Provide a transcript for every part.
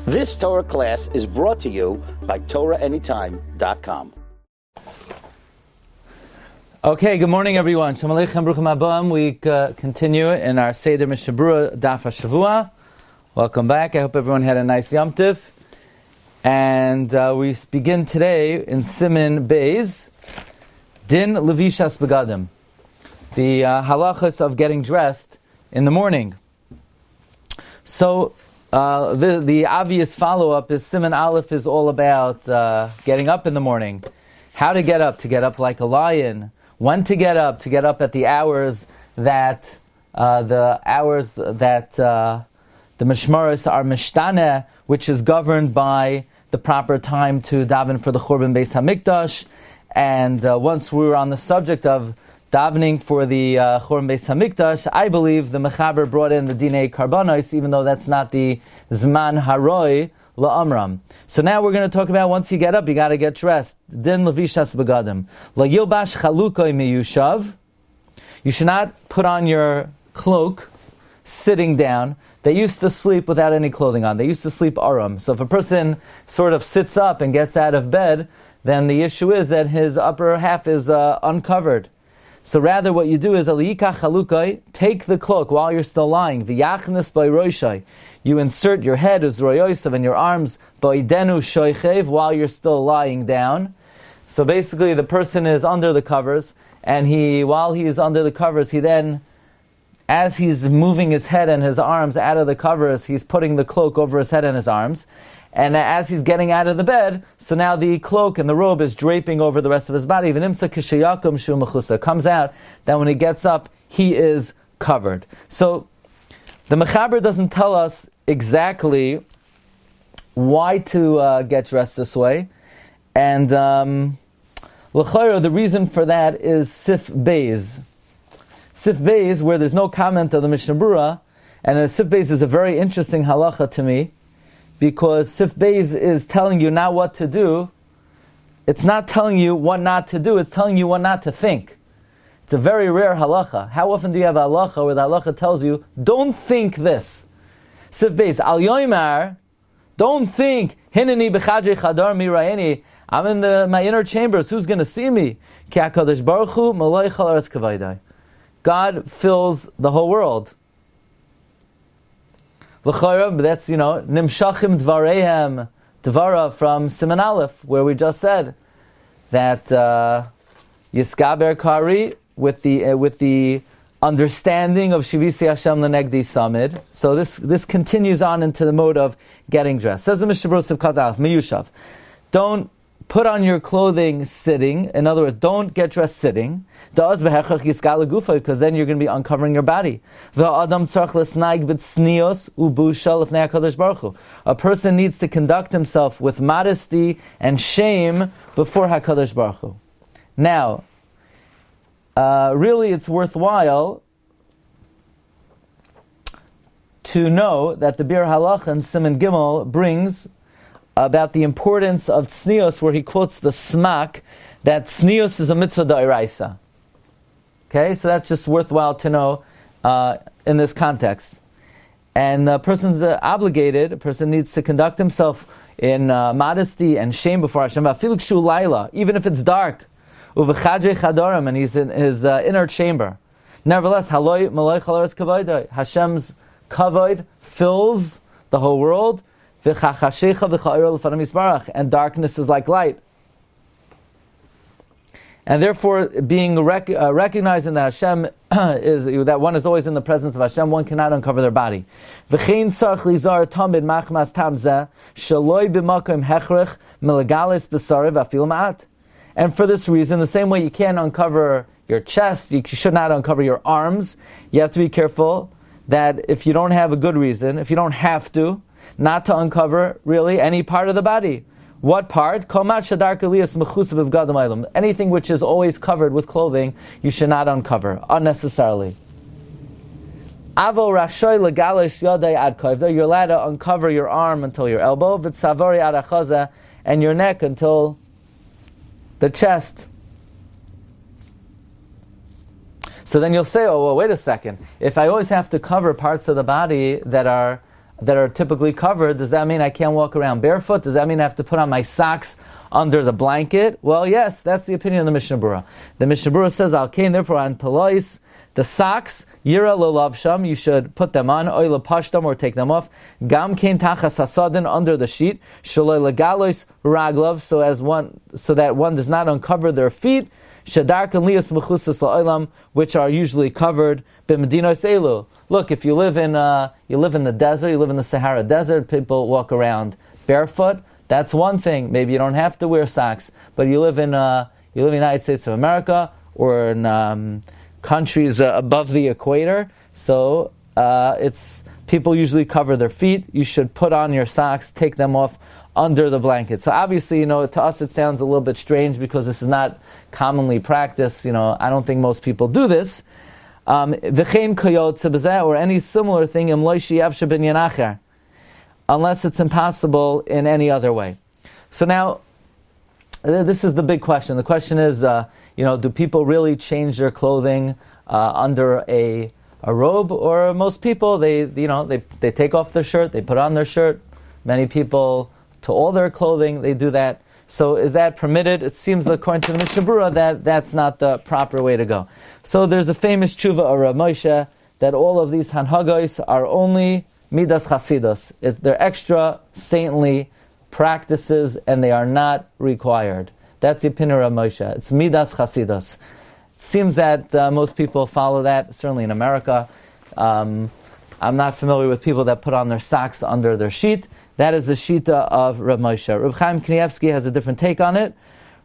This Torah class is brought to you by TorahAnytime.com. Okay, good morning, everyone. Shalom Aleichem, Bruchim Abam. We continue in our Seder Mishna Berura Daf Hashavua. Welcome back. I hope everyone had a nice Yom Tiv. And we begin today in Siman Beis, Din Levishas Begadim, the halachas of getting dressed in the morning. So the obvious follow-up is Siman Aleph is all about getting up in the morning. How to get up like a lion. When to get up at the hours that the Mishmaros are Mishnah, which is governed by the proper time to daven for the Churban Beis Hamikdash. And once we were on the subject of davening for the Churban Beis Hamikdash, I believe the Mechaber brought in the Dinei Karbanos, even though that's not the Zman Haroi La'amram. So now we're going to talk about once you get up, you got to get dressed. Din Levishas Begadim. La'yilbash Chalukoi Miyushav. You should not put on your cloak sitting down. They used to sleep without any clothing on. They used to sleep aram. So if a person sort of sits up and gets out of bed, then the issue is that his upper half is uncovered. So rather what you do is, Aliyika Chalukai, take the cloak while you're still lying. V'yachnis b'roishai. You insert your head, Uzroyosav, and your arms, b'idenu shoichev, while you're still lying down. So basically the person is under the covers, and while he is under the covers, he then, as he's moving his head and his arms out of the covers, he's putting the cloak over his head and his arms. And as he's getting out of the bed, so now the cloak and the robe is draping over the rest of his body. It comes out that when he gets up, he is covered. So the Mechaber doesn't tell us exactly why to get dressed this way. And l'chayra, the reason for that is Sif Beis. Sif Beis, where there's no comment of the Mishnah Berura, and Sif Beis is a very interesting halacha to me, because Sif Beis is telling you not what to do. It's not telling you what not to do, it's telling you what not to think. It's a very rare halacha. How often do you have a halacha where the halacha tells you, don't think this? Sif Beis, Al Yoimar, don't think, Hineni b'chadrei chadar mirayeni, I'm in my inner chambers, who's going to see me? Ki HaKadosh Baruch Hu malay chal aretz kavaydai. God fills the whole world. L'chayra, that's, Nimshachim Dvarehem, Dvara from Siman Aleph, where we just said that Yiskaber Kari, with the understanding of Shivisi Hashem Lenegdi Samid. So this continues on into the mode of getting dressed. Says the Mishnah Berura Sivkat Aleph, Miyushav. Don't put on your clothing sitting. In other words, don't get dressed sitting. Because then you're going to be uncovering your body. A person needs to conduct himself with modesty and shame before HaKadosh Baruch Hu. Now, really it's worthwhile to know that the Bir Halach and Siman Gimel brings about the importance of tznius, where he quotes the smak, that tznius is a mitzvah da'iraisa. Okay, so that's just worthwhile to know in this context. And a person's obligated, a person needs to conduct himself in modesty and shame before Hashem. Even if it's dark, and he's in his inner chamber. Nevertheless, Hashem's kavod fills the whole world, and darkness is like light. And therefore, being recognizing that Hashem that one is always in the presence of Hashem, one cannot uncover their body. And for this reason, the same way you can't uncover your chest, you should not uncover your arms. You have to be careful that if you don't have a good reason, if you don't have to, not to uncover really any part of the body. What part? Anything which is always covered with clothing, you should not uncover unnecessarily. You're allowed to uncover your arm until your elbow, and your neck until the chest. So then you'll say, oh, well, wait a second. If I always have to cover parts of the body that are that are typically covered, does that mean I can't walk around barefoot? Does that mean I have to put on my socks under the blanket? Well, yes, that's the opinion of the Mishnah Berura. The Mishnah Berura says, Al kain, therefore, on Palois, the socks, Yira lo lavsham, you should put them on, Oy le pashtam, or take them off. Gam kain tachas hasadin, under the sheet, Shaloi le galois raglav, so that one does not uncover their feet, Shadar kan lias mechusas la'olam, which are usually covered, b'medinos elu. Look, if you live in the desert, you live in the Sahara Desert, people walk around barefoot. That's one thing. Maybe you don't have to wear socks, but you live in the United States of America or in countries above the equator. So it's people usually cover their feet. You should put on your socks, take them off under the blanket. So obviously, to us it sounds a little bit strange because this is not commonly practiced. I don't think most people do this. V'chein kayotze b'zeh, or any similar thing, im lo sheyavshe binyan acher, unless it's impossible in any other way. So now, this is the big question. The question is, do people really change their clothing under a robe, or most people they take off their shirt, they put on their shirt. Many people, to all their clothing, they do that. So is that permitted? It seems, according to the Mishnah Berura, that that's not the proper way to go. So there's a famous tshuva of Rav Moshe that all of these hanhagos are only midas chasidus. They're extra saintly practices and they are not required. That's the opinion of Rav Moshe. It's midas chasidus. It seems that most people follow that, certainly in America. I'm not familiar with people that put on their socks under their sheet. That is the shita of Rav Moshe. Reb Chaim Kanievsky has a different take on it.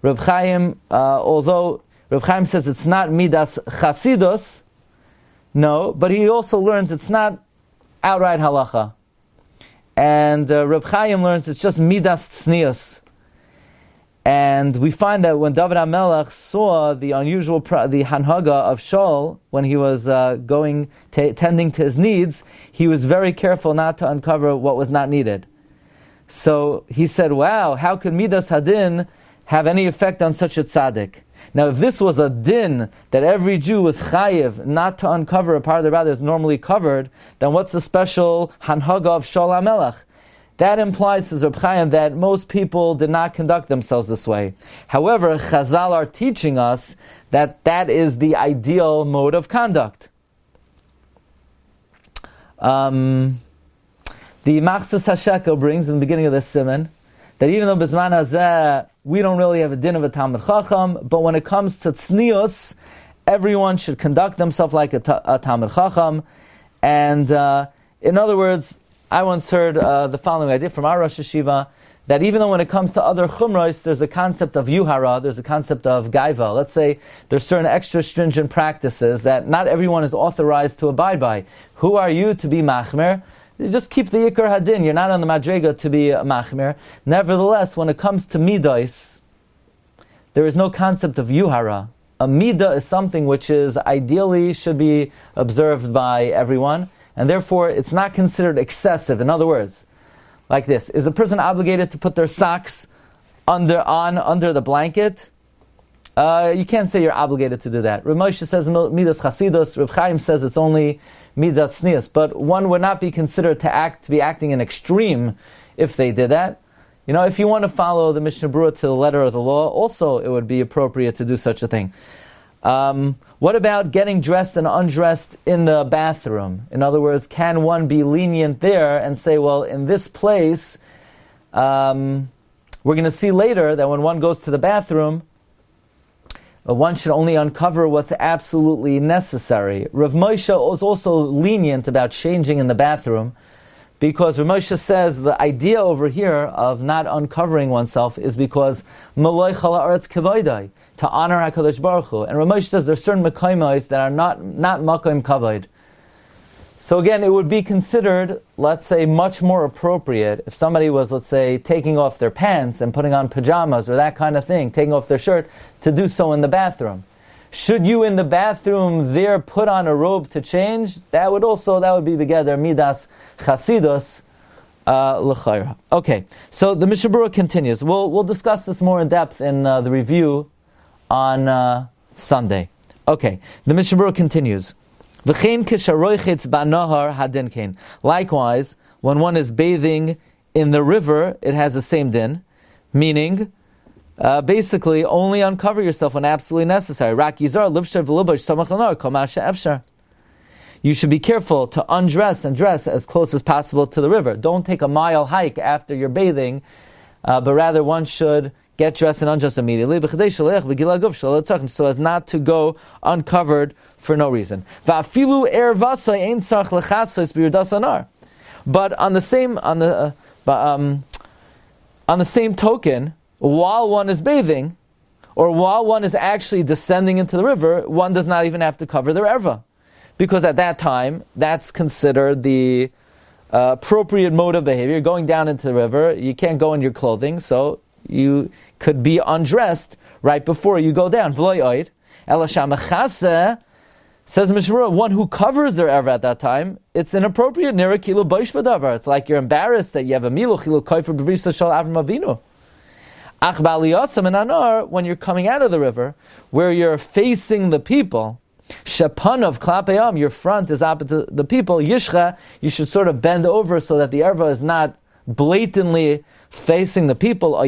Reb Chaim, although Reb Chaim says it's not midas chasidus, no, but he also learns it's not outright halacha. And Reb Chaim learns it's just midas tznius. And we find that when David HaMelech saw the unusual, the hanhaga of Shaul, when he was tending to his needs, he was very careful not to uncover what was not needed. So he said, wow, how could midas hadin have any effect on such a tzaddik? Now, if this was a din that every Jew was chayiv not to uncover a part of their body that's normally covered, then what's the special hanhaga of Shaul HaMelech? That implies, says Reb Chaim, that most people did not conduct themselves this way. However, Chazal are teaching us that that is the ideal mode of conduct. The Machzas HaShekel brings in the beginning of this Siman that even though B'zman Hazeh we don't really have a din of a Talmid Chacham, but when it comes to tznius, everyone should conduct themselves like a Talmid Chacham. And in other words, I once heard the following idea from our Rosh Hashiva, that even though when it comes to other chumros, there's a concept of yuhara, there's a concept of gaiva. Let's say there's certain extra stringent practices that not everyone is authorized to abide by. Who are you to be machmer? You just keep the Yikar Hadin. You're not on the Madrega to be machmer. Nevertheless, when it comes to midos, there is no concept of yuhara. A midah is something which is ideally should be observed by everyone, and therefore it's not considered excessive. In other words, like this: is a person obligated to put their socks under the blanket? You can't say you're obligated to do that. Rav Moshe says midas chasidus. Rav Chaim says it's only midas tznius. But one would not be considered to be acting in extreme if they did that. If you want to follow the Mishnah Berura to the letter of the law, also it would be appropriate to do such a thing. What about getting dressed and undressed in the bathroom? In other words, can one be lenient there and say, well, in this place, we're going to see later that when one goes to the bathroom, one should only uncover what's absolutely necessary. Rav Moshe is also lenient about changing in the bathroom, because Rav Moshe says the idea over here of not uncovering oneself is because Maloi Chala Aretz Kavoidai, to honor HaKadosh Baruch Hu. And Rav Moshe says there are certain Mekayimos that are not Makayim Kavod. So again, it would be considered, let's say, much more appropriate if somebody was, let's say, taking off their pants and putting on pajamas or that kind of thing, taking off their shirt, to do so in the bathroom. Should you in the bathroom there put on a robe to change? That would be together midas chasidus l'chayra. Okay, so the Mishnah Berura continues. We'll discuss this more in depth in the review on Sunday. Okay, the Mishnah Berura continues. Likewise, when one is bathing in the river, it has the same din, meaning basically only uncover yourself when absolutely necessary. You should be careful to undress and dress as close as possible to the river. Don't take a mile hike after you're bathing, but rather one should get dressed and undress immediately, so as not to go uncovered for no reason. But on the same token, while one is bathing, or while one is actually descending into the river, one does not even have to cover their erva, because at that time that's considered the appropriate mode of behavior. You're going down into the river, you can't go in your clothing, so you could be undressed right before you go down. Says Mishna, one who covers their erva at that time, it's inappropriate. It's like you're embarrassed that you have a miluch koifer b'vrisa shel Avram Avinu. When you're coming out of the river, where you're facing the people, shepanav klapeyam, your front is up to the people, yishcha, you should sort of bend over so that the erva is not blatantly facing the people, or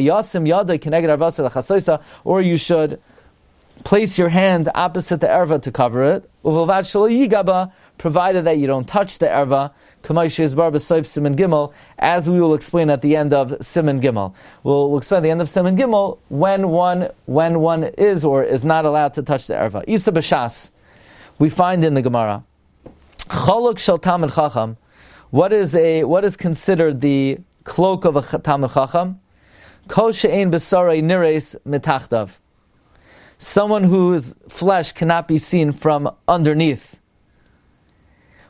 you should place your hand opposite the erva to cover it, provided that you don't touch the erva, as we will explain at the end of Siman Gimel. We'll explain at the end of Siman Gimel when one is or is not allowed to touch the erva. Isa b'shas, we find in the Gemara, cholok shel Talmid Chacham. What is considered the cloak of a Talmid Chacham? Kol she'ein b'sarei nires mitachtav. Someone whose flesh cannot be seen from underneath.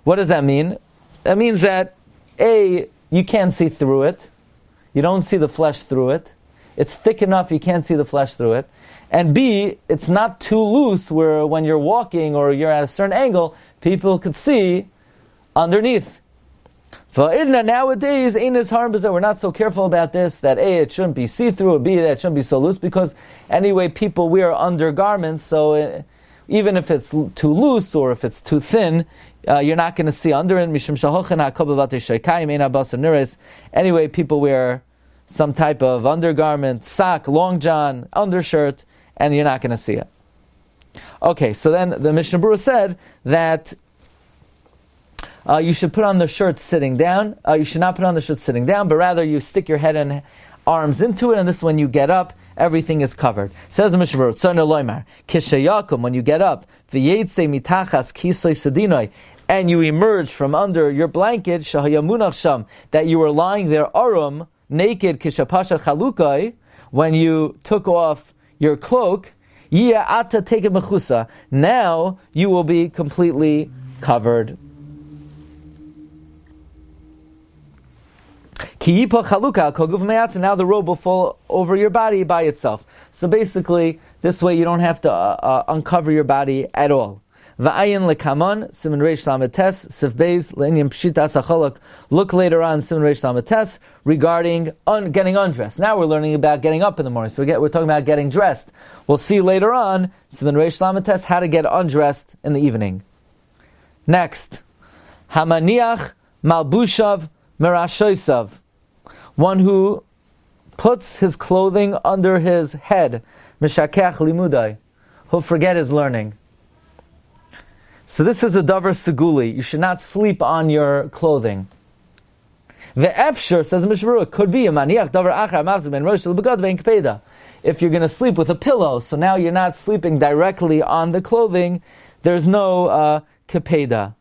What does that mean? That means that A, you can't see through it. You don't see the flesh through it. It's thick enough you can't see the flesh through it. And B, it's not too loose where when you're walking or you're at a certain angle, people could see underneath. Nowadays, we're not so careful about this, that A, it shouldn't be see-through, B, that it shouldn't be so loose, because anyway, people wear undergarments, so even if it's too loose or if it's too thin, you're not going to see under it. Anyway, people wear some type of undergarment, sock, long john, undershirt, and you're not going to see it. Okay, so then the Mishnah Berura said that you should put on the shirt sitting down. You should not put on the shirt sitting down, but rather you stick your head and arms into it, and this, when you get up, everything is covered. Says the Mishnah Berura, when you get up, and you emerge from under your blanket, that you were lying there, arum, naked, when you took off your cloak, now you will be completely covered. Now the robe will fall over your body by itself. So basically, this way you don't have to uncover your body at all. Look later on, Siman Reish Lamed Tes, regarding getting undressed. Now we're learning about getting up in the morning. So we're talking about getting dressed. We'll see later on, Siman Reish Lamed Tes, how to get undressed in the evening. Next, Hamaniach Malbushav Merashoisav. One who puts his clothing under his head, Mishakech Limudai, who'll forget his learning. So this is a davar seguli. You should not sleep on your clothing. Ve'efshir, says Mishna Berura, could be a maniach davar achar mavzeh ben rosh l'begad ve'en kpeda. If you're going to sleep with a pillow, so now you're not sleeping directly on the clothing, there's no kepeda.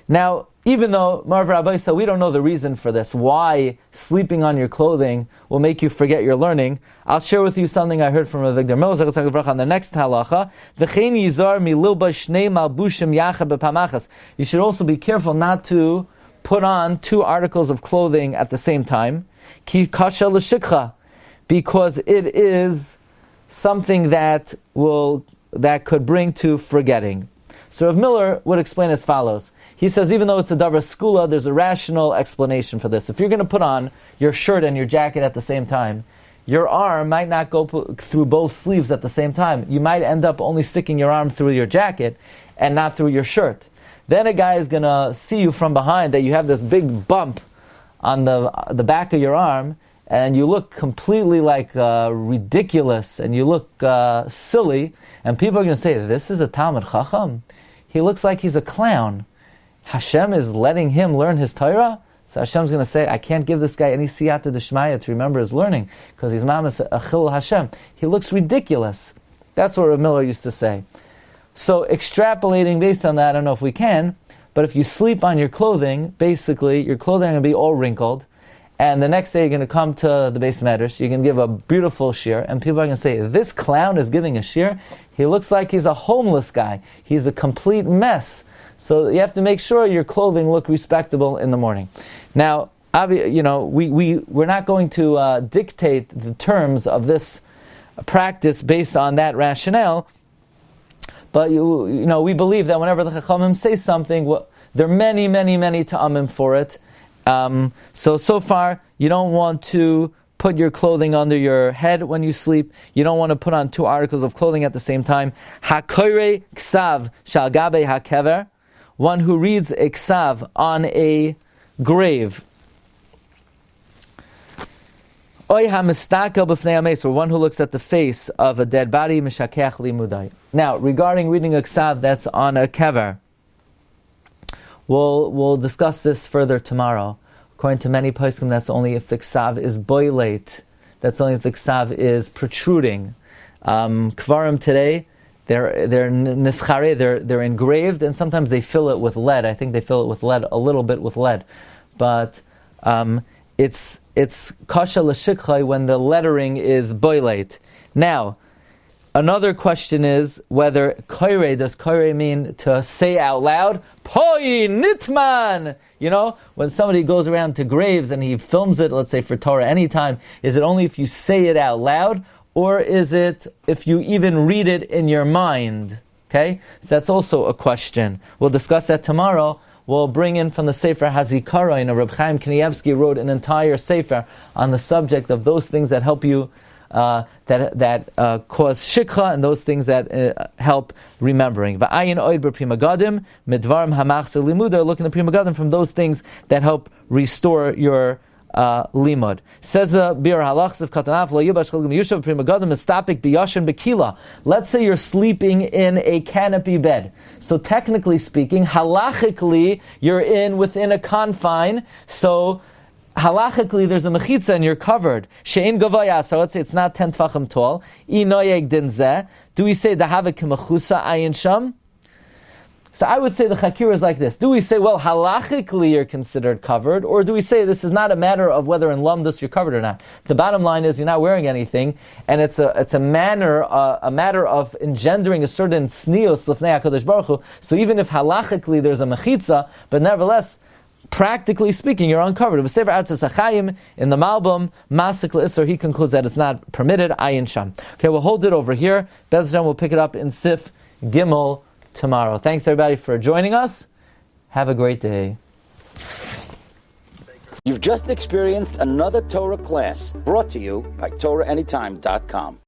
Now, even though Rabbi said we don't know the reason for this, why sleeping on your clothing will make you forget your learning, I'll share with you something I heard from Rabbi Miller on the next halacha. You should also be careful not to put on two articles of clothing at the same time, because it is something that could bring to forgetting. So Rabbi Miller would explain as follows. He says, even though it's a davar skula, there's a rational explanation for this. If you're going to put on your shirt and your jacket at the same time, your arm might not go through both sleeves at the same time. You might end up only sticking your arm through your jacket and not through your shirt. Then a guy is going to see you from behind that you have this big bump on the back of your arm, and you look completely like ridiculous, and you look silly, and people are going to say, this is a Talmid Chacham? He looks like he's a clown. Hashem is letting him learn his Torah? So Hashem's going to say, I can't give this guy any siyata d'shmaya to remember his learning, because he's mamas achil Hashem. He looks ridiculous. That's what Rav Miller used to say. So extrapolating based on that, I don't know if we can, but if you sleep on your clothing, basically your clothing is going to be all wrinkled, and the next day you're going to come to the Beis Medrash, you're going to give a beautiful shir, and people are going to say, this clown is giving a shir, he looks like he's a homeless guy, he's a complete mess. So you have to make sure your clothing look respectable in the morning. Now, we're not going to dictate the terms of this practice based on that rationale, but we believe that whenever the Chachamim say something, there are many, many, many ta'amim for it. So far, you don't want to put your clothing under your head when you sleep. You don't want to put on two articles of clothing at the same time. Hakoire ksav shal gabe hakever, one who reads a ksav on a grave. Oy hamistakel b'fnei hames, or one who looks at the face of a dead body. Mishakech limudai. Now, regarding reading a ksav that's on a kever, we'll discuss this further tomorrow. According to many poskim, that's only if the ksav is boilate. That's only if the ksav is protruding. Kvarim today, they're nischare, they're engraved, and sometimes they fill it with lead. I think they fill it with lead, a little bit with lead, but it's kasha l'shikchai when the lettering is boilate. Now, another question is whether does koire mean to say out loud? Poi nitman! When somebody goes around to graves and he films it, let's say for Torah anytime, is it only if you say it out loud, or is it if you even read it in your mind? Okay? So that's also a question. We'll discuss that tomorrow. We'll bring in from the Sefer Hazikara, Reb Chaim Kanievsky wrote an entire Sefer on the subject of those things that help you, that cause shikha, and those things that help remembering. V'ayin oid b'Prima Gadim, midvarim hamachse limuda, look in the Prima Gadim from those things that help restore your limud. Says the Bir Halachs of Katanaf lo yibash chalgim yushav Prima Gadim mistapik biyashin bekila. Let's say you're sleeping in a canopy bed. So technically speaking, halachically, you're within a confine, so halachically there's a mechitza and you're covered. She'en gavaya, so let's say it's not 10 tfachim tall. Inoyeg din zeh. Do we say the havik mechusa ayin sham? So I would say the chakira is like this. Do we say, well, halachically you're considered covered, or do we say this is not a matter of whether in lumdus you're covered or not? The bottom line is you're not wearing anything, and it's a matter of engendering a certain snios l'fnei HaKadosh Baruch Hu. So even if halachically there's a mechitza, but nevertheless, practically speaking, you're uncovered. In the Malbum, Masik L'Isser, he concludes that it's not permitted. Ayin Sham. Okay, we'll hold it over here. Bez Hashem, we'll pick it up in Sif Gimel tomorrow. Thanks everybody for joining us. Have a great day. You've just experienced another Torah class brought to you by TorahAnytime.com.